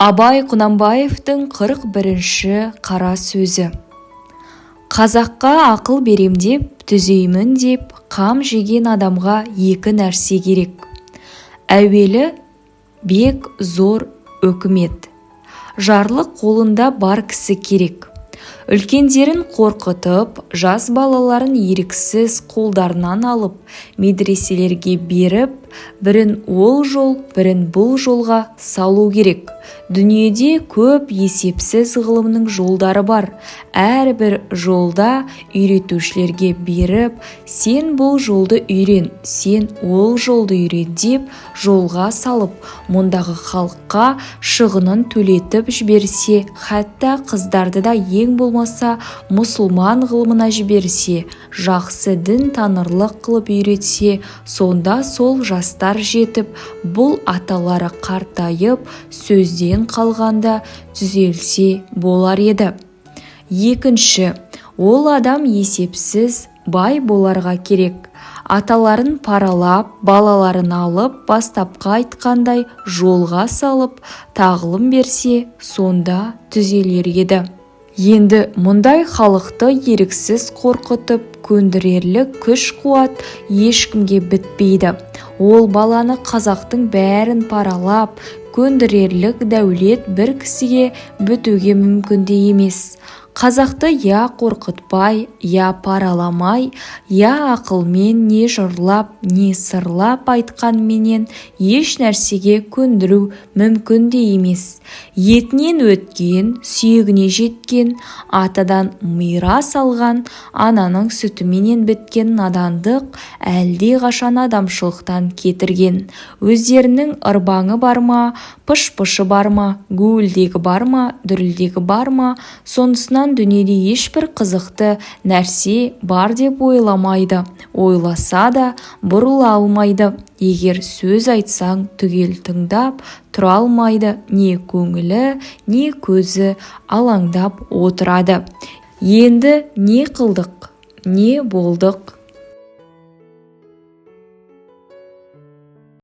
Абай Құнанбаевтың 41-ші қара сөзі. Қазаққа ақыл берем деп, түзеймін деп, қам жеген адамға екі нәрсе керек. Әуелі бек зор өкімет. Жарлық қолында бар кісі керек. Үлкендерін қорқытып, жас балаларын еріксіз қолдарынан алып, медреселерге беріп, бірін ол жол, бірін бұл жолға салу керек. Дүниеде көп есепсіз ғылымның жолдары бар. Әрбір жолда үйретушілерге беріп, сен бұл жолды үйрен, сен ол жолды үйрен деп жолға салып, мұндағы халыққа шығынын төлетіп жіберсе, хәтта қыздарды да ең болмаса мұсылман ғылымына жіберсе, жақсы дін танырлық қылып үйретсе, сонда сол жастар жетіп, бұл аталары қартайып, сөзден қалғанда түзелсе болар еді. Екінші, ол адам есепсіз бай боларға керек. Аталарын паралап, балаларын алып, бастапқа айтқандай жолға салып, тағылым берсе, сонда түзелер еді. Енді мұндай халықты еріксіз қорқытып, көндірерлік күш-қуат ешкімге бітпейді. Ол баланы қазақтың бәрін паралап, көндірерлік дәулет бір кісіге бітуге мүмкін де емес. Қазақты я қорқытпай, я параламай, я ақылмен не жырлап, не сырлап айтқанменен еш нәрсеге көндіру мүмкін де емес. Етінен өткен, сүйегіне жеткен, атадан мирас алған, ананың сүтіменен біткен надандық әлде қашан адамшылықтан кетірген. Өздерінің ырбаңы бар ма, пыш-пышы бар ма, гуілдегі бар ма, дүрілдегі бар ма, сонысынан дүниеде ешбір қызықты нәрсе бар деп ойламайды. Ойласа да бұрыла алмайды. Егер сөз айтсаң түгел тыңдап тұра алмайды. Не көңілі, не көзі алаңдап отырады. Енді не қылдық, не болдық?